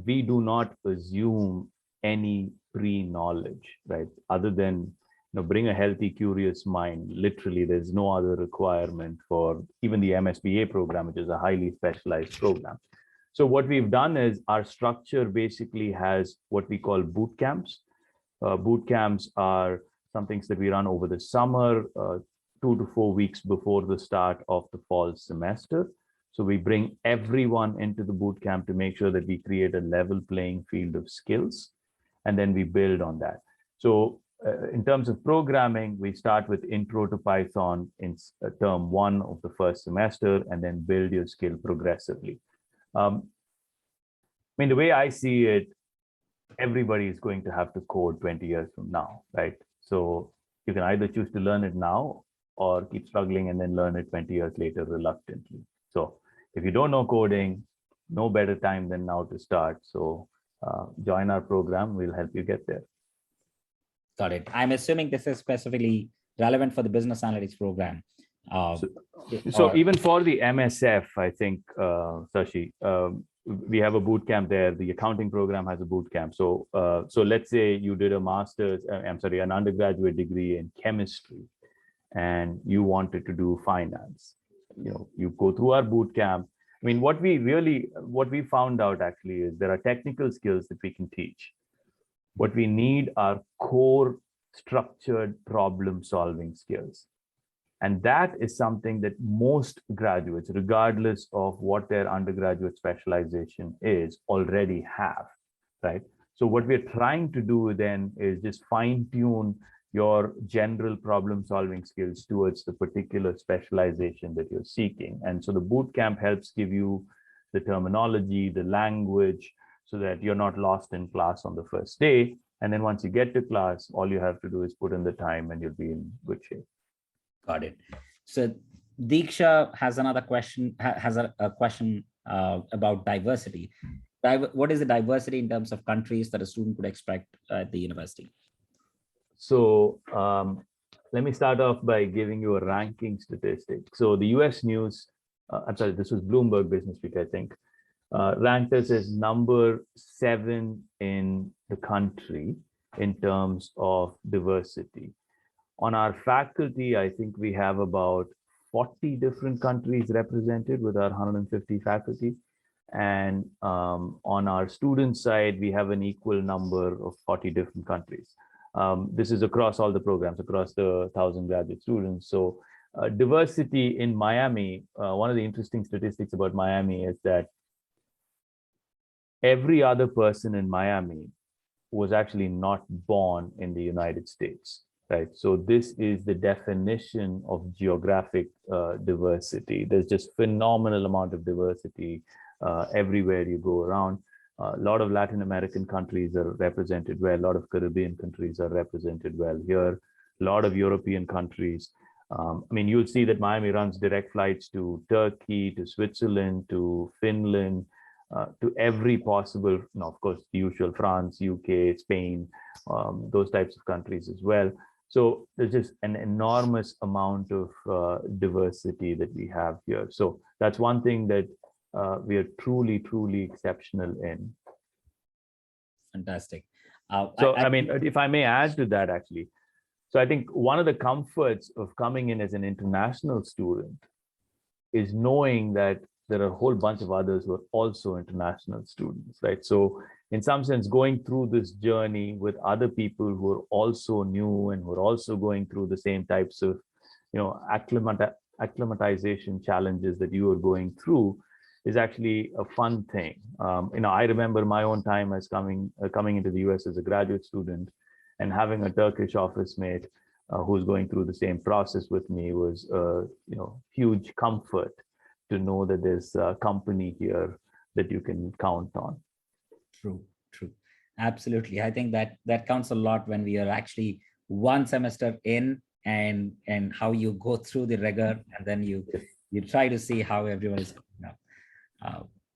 we do not assume any pre-knowledge, right? Other than bring a healthy, curious mind. Literally, there's no other requirement for even the MSBA program, which is a highly specialized program. So what we've done is our structure basically has what we call boot camps. Boot camps are some things that we run over the summer, 2 to 4 weeks before the start of the fall semester. So we bring everyone into the boot camp to make sure that we create a level playing field of skills, and then we build on that. So in terms of programming, we start with Intro to Python in term 1 of the first semester, and then build your skill progressively. I mean, the way I see it, everybody is going to have to code 20 years from now, right? So you can either choose to learn it now or keep struggling and then learn it 20 years later reluctantly. So if you don't know coding, no better time than now to start. So join our program, we'll help you get there. Got it. I'm assuming this is specifically relevant for the business analytics program. So even for the MSF, I think, Sashi, we have a boot camp there. The accounting program has a boot camp. So let's say you did a master's, an undergraduate degree in chemistry, and you wanted to do finance. You go through our boot camp. I mean, what we found out actually is there are technical skills that we can teach. What we need are core structured problem solving skills. And that is something that most graduates, regardless of what their undergraduate specialization is, already have, right? So what we're trying to do then is just fine tune your general problem solving skills towards the particular specialization that you're seeking. And so the boot camp helps give you the terminology, the language, so that you're not lost in class on the first day. And then once you get to class, all you have to do is put in the time and you'll be in good shape. Got it. So Diksha has another question, has a question about diversity. What is the diversity in terms of countries that a student could expect at the university? So let me start off by giving you a ranking statistic. So the US News, this was Bloomberg Business Week, I think, ranked us as number 7 in the country in terms of diversity. On our faculty, I think we have about 40 different countries represented with our 150 faculty. And on our student side, we have an equal number of 40 different countries. This is across all the programs, across the 1,000 graduate students. So diversity in Miami, one of the interesting statistics about Miami is that every other person in Miami was actually not born in the United States, right? So this is the definition of geographic diversity. There's just phenomenal amount of diversity everywhere you go around. A lot of Latin American countries are represented well. A lot of Caribbean countries are represented well here. A lot of European countries. I mean, you'll see that Miami runs direct flights to Turkey, to Switzerland, to Finland, to every possible, of course, the usual France, UK, Spain, those types of countries as well. So there's just an enormous amount of diversity that we have here. So that's one thing that we are truly, truly exceptional in. Fantastic. So, I mean, if I may add to that, actually, so I think one of the comforts of coming in as an international student is knowing that there are a whole bunch of others who are also international students, right? So in some sense, going through this journey with other people who are also new and who are also going through the same types of, acclimatization challenges that you are going through is actually a fun thing. I remember my own time as coming into the US as a graduate student, and having a Turkish office mate who's going through the same process with me was huge comfort to know that there's a company here that you can count on. True. Absolutely. I think that counts a lot when we are actually one semester in, and how you go through the rigor, and then you try to see how everyone is going up.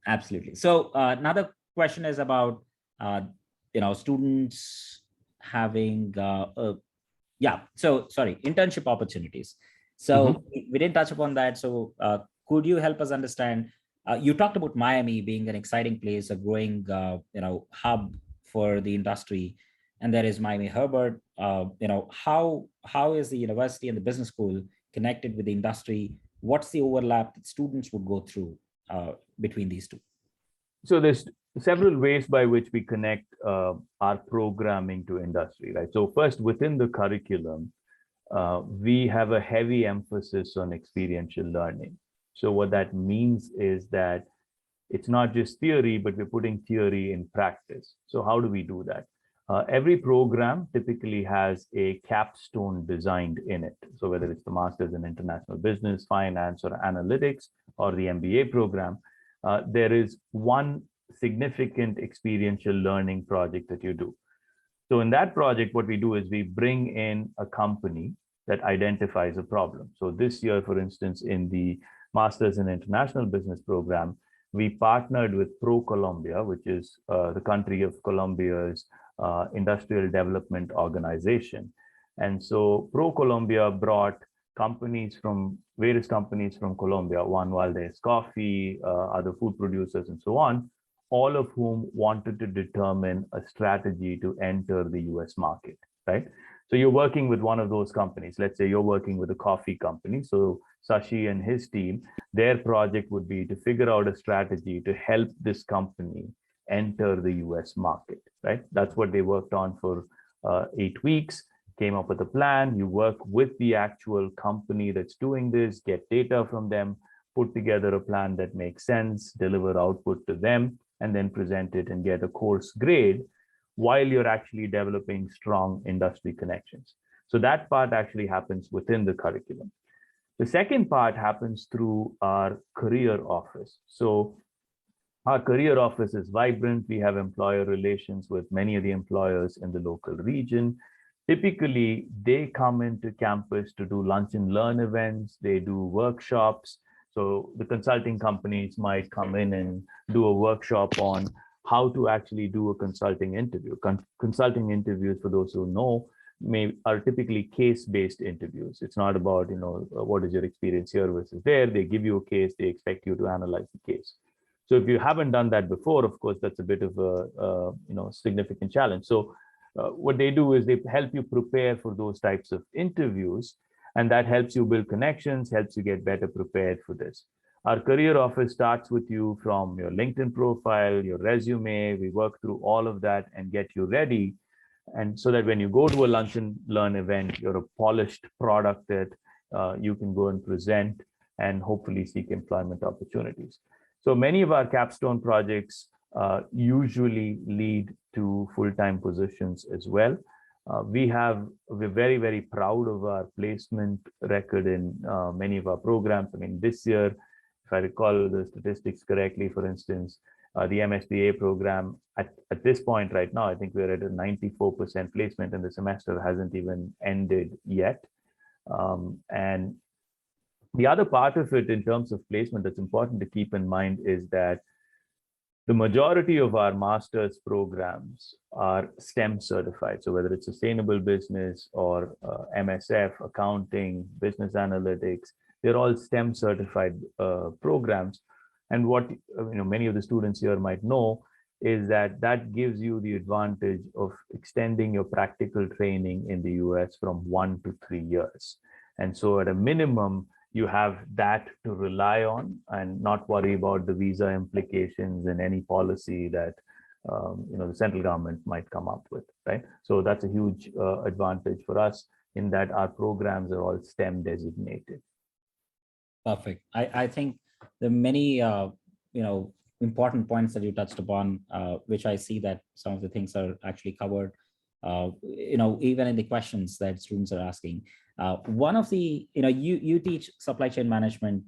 Absolutely. So another question is about students having internship opportunities. So we didn't touch upon that. So could you help us understand? You talked about Miami being an exciting place, a growing hub for the industry, and there is Miami Herbert. How is the university and the business school connected with the industry? What's the overlap that students would go through between these two? So there's several ways by which we connect our programming to industry, right? So first, within the curriculum, we have a heavy emphasis on experiential learning. So what that means is that it's not just theory, but we're putting theory in practice. So how do we do that? Every program typically has a capstone designed in it. So whether it's the Masters in International Business, Finance, or Analytics, or the MBA program, there is one significant experiential learning project that you do. So in that project, what we do is we bring in a company that identifies a problem. So this year, for instance, in the Masters in International Business program, we partnered with ProColombia, which is the country of Colombia's industrial development organization. And so ProColombia brought various companies from Colombia, Juan Valdez Coffee, other food producers, and so on, all of whom wanted to determine a strategy to enter the US market, right? So you're working with one of those companies. Let's say you're working with a coffee company. So Sashi and his team, their project would be to figure out a strategy to help this company enter the US market, right? That's what they worked on for 8 weeks, came up with a plan. You work with the actual company that's doing this, get data from them, put together a plan that makes sense, deliver output to them, and then present it and get a course grade while you're actually developing strong industry connections. So that part actually happens within the curriculum. The second part happens through our career office. So our career office is vibrant. We have employer relations with many of the employers in the local region. Typically, they come into campus to do lunch and learn events. They do workshops. So the consulting companies might come in and do a workshop on how to actually do a consulting interview. Consulting interviews, for those who know, are typically case-based interviews. It's not about, what is your experience here versus there. They give you a case. They expect you to analyze the case. So if you haven't done that before, of course, that's a bit of a significant challenge. So what they do is they help you prepare for those types of interviews, and that helps you build connections, helps you get better prepared for this. Our career office starts with you from your LinkedIn profile, your resume. We work through all of that and get you ready. And so that when you go to a lunch and learn event, you're a polished product that you can go and present and hopefully seek employment opportunities. So many of our capstone projects usually lead to full-time positions as well. We're very, very proud of our placement record in many of our programs. I mean, this year, if I recall the statistics correctly, for instance, the MSBA program at this point right now, I think we're at a 94% placement, and the semester hasn't even ended yet. And the other part of it in terms of placement that's important to keep in mind is that The majority of our master's programs are STEM certified. So whether it's sustainable business or MSF, accounting, business analytics, they're all STEM certified programs. And what many of the students here might know is that that gives you the advantage of extending your practical training in the US from 1 to 3 years. And so at a minimum, you have that to rely on and not worry about the visa implications and any policy that the central government might come up with, right? So that's a huge advantage for us in that our programs are all STEM designated. Perfect. I think there are many important points that you touched upon, which I see that some of the things are actually covered, even in the questions that students are asking. One of the, you teach supply chain management,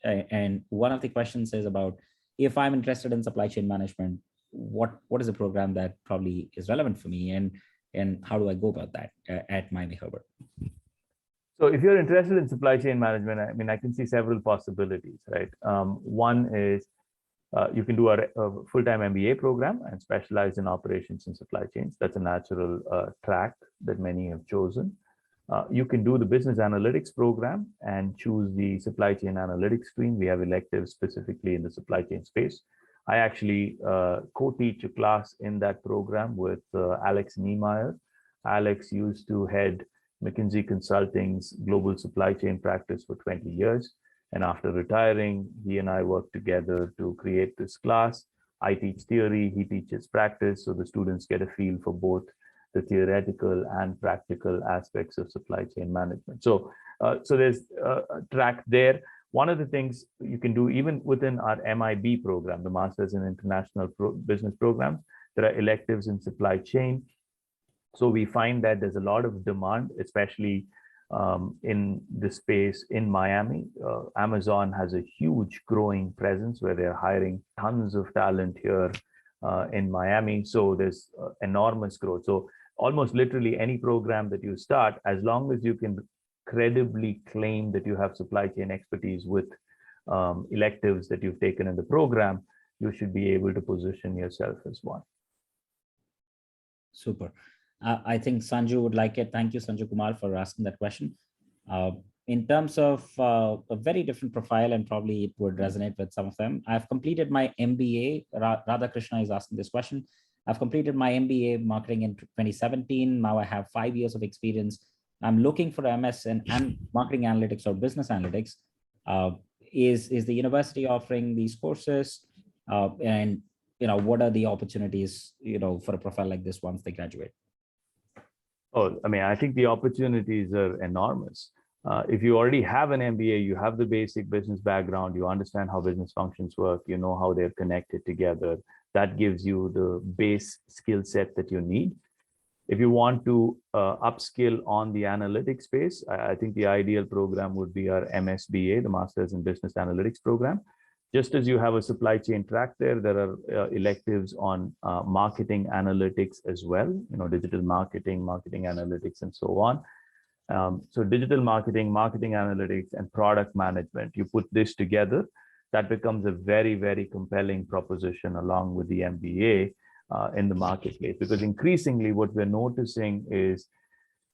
and one of the questions is about, if I'm interested in supply chain management, what is a program that probably is relevant for me, and how do I go about that at Miami Herbert? So if you're interested in supply chain management, I can see several possibilities, right? One is you can do a full-time MBA program and specialize in operations and supply chains. That's a natural track that many have chosen. You can do the business analytics program and choose the supply chain analytics stream. We have electives specifically in the supply chain space. I actually co-teach a class in that program with Alex Niemeyer. Alex used to head McKinsey Consulting's global supply chain practice for 20 years. And after retiring, he and I worked together to create this class. I teach theory, he teaches practice, so the students get a feel for both the theoretical and practical aspects of supply chain management. So there's a track there. One of the things you can do, even within our MIB program, the Masters in International Business Programs, there are electives in supply chain. So we find that there's a lot of demand, especially in the space in Miami. Amazon has a huge growing presence where they're hiring tons of talent here in Miami. So there's enormous growth. So almost literally any program that you start, as long as you can credibly claim that you have supply chain expertise with electives that you've taken in the program, you should be able to position yourself as one. Super. I think Sanju would like it. Thank you, Sanju Kumar, for asking that question. In terms of a very different profile, and probably it would resonate with some of them, I've completed my MBA. Radha Krishna is asking this question. I've completed my MBA marketing in 2017. Now I have 5 years of experience. I'm looking for MS in marketing analytics or business analytics. Is the university offering these courses? And what are the opportunities for a profile like this once they graduate? Oh, I think the opportunities are enormous. If you already have an MBA, you have the basic business background, you understand how business functions work, you know how they're connected together. That gives you the base skill set that you need. If you want to upskill on the analytics space, I think the ideal program would be our MSBA, the Masters in Business Analytics program. Just as you have a supply chain track there are electives on marketing analytics as well, digital marketing, marketing analytics, and so on. So digital marketing, marketing analytics, and product management, you put this together, that becomes a very, very compelling proposition along with the MBA in the marketplace. Because increasingly what we're noticing is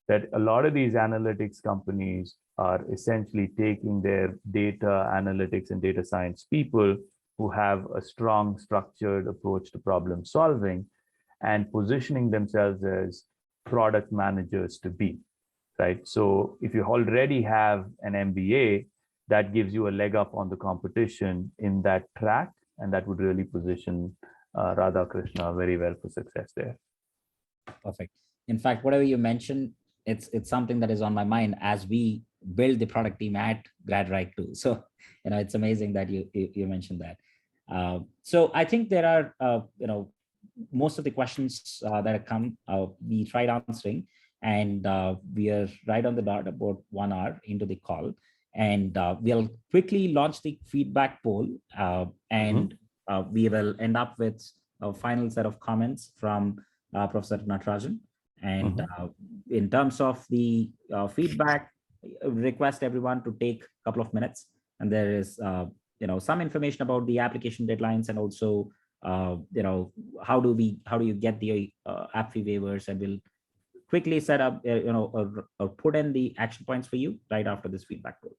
that a lot of these analytics companies are essentially taking their data analytics and data science people who have a strong structured approach to problem solving and positioning themselves as product managers to be, right? So if you already have an MBA, that gives you a leg up on the competition in that track, and that would really position Radha Krishna very well for success there. Perfect. In fact, whatever you mentioned, it's something that is on my mind as we build the product team at GradRight too. So, it's amazing that you mentioned that. So I think there are, most of the questions that have come, we tried answering, and we are right on the dot, about 1 hour into the call. And we'll quickly launch the feedback poll, and we will end up with a final set of comments from Professor Natarajan. And in terms of the feedback, request everyone to take a couple of minutes. And there is, some information about the application deadlines and also how do you get the app fee waivers, and we'll quickly set up, or put in the action points for you right after this feedback poll.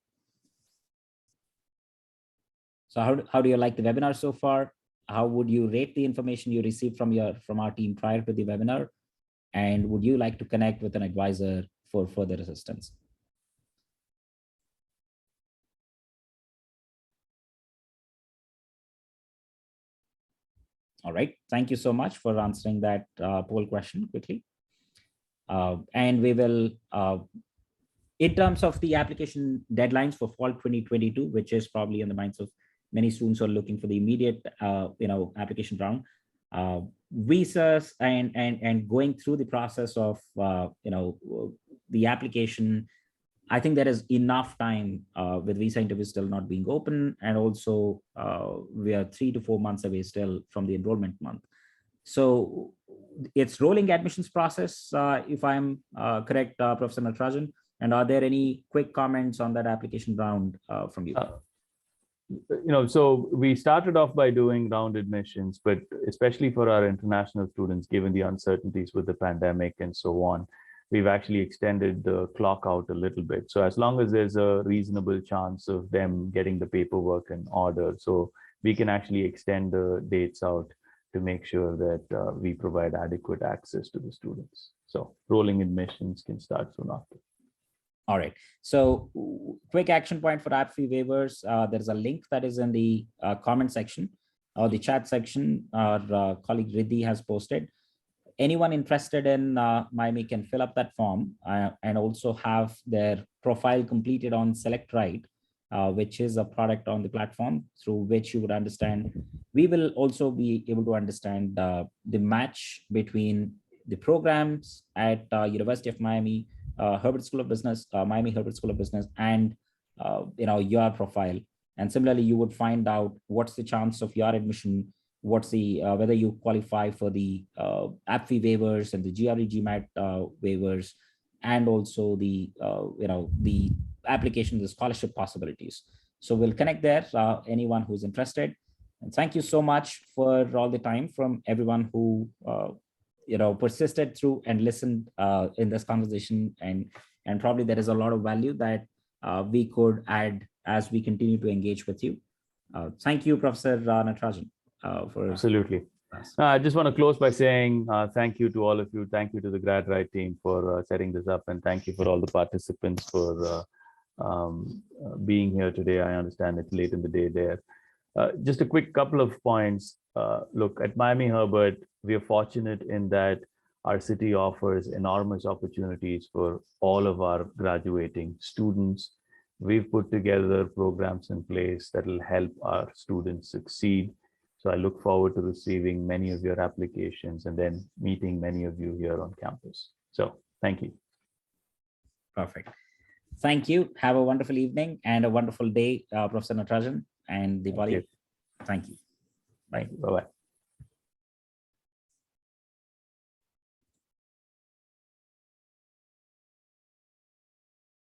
So how do you like the webinar so far? How would you rate the information you received from our team prior to the webinar? And would you like to connect with an advisor for further assistance? All right, thank you so much for answering that poll question quickly. And we will, in terms of the application deadlines for fall 2022, which is probably in the minds of many students who are looking for the immediate, application round, visas and going through the process of, the application. I think there is enough time with visa interviews still not being open, and also we are 3 to 4 months away still from the enrollment month. So it's rolling admissions process, if I'm correct, Professor Natarajan. And are there any quick comments on that application round from you? So we started off by doing round admissions, but especially for our international students, given the uncertainties with the pandemic and so on, we've actually extended the clock out a little bit. So as long as there's a reasonable chance of them getting the paperwork in order, so we can actually extend the dates out to make sure that we provide adequate access to the students. So rolling admissions can start soon after. All right. So quick action point for app fee waivers. There's a link that is in the comment section or the chat section. Our colleague Riddhi has posted. Anyone interested in Miami can fill up that form and also have their profile completed on GradRight, which is a product on the platform through which you would understand. We will also be able to understand the match between the programs at University of Miami, Herbert School of Business, Miami Herbert School of Business, and your profile. And similarly, you would find out what's the chance of your admission, what's the whether you qualify for the app fee waivers and the GMAT waivers, and also the the application, the scholarship possibilities. So we'll connect there, anyone who's interested. And thank you so much for all the time from everyone who persisted through and listened in this conversation, and probably there is a lot of value that we could add as we continue to engage with you. Thank you, Professor Natarajan. Absolutely. I just want to close by saying thank you to all of you. Thank you to the GradRight team for setting this up, and thank you for all the participants for being here today. I understand it's late in the day there. Just a quick couple of points. Look, at Miami Herbert, we are fortunate in that our city offers enormous opportunities for all of our graduating students. We've put together programs in place that will help our students succeed. So I look forward to receiving many of your applications and then meeting many of you here on campus. So thank you. Perfect. Thank you. Have a wonderful evening and a wonderful day, Professor Natarajan and the body. Thank you. Bye. Bye-bye.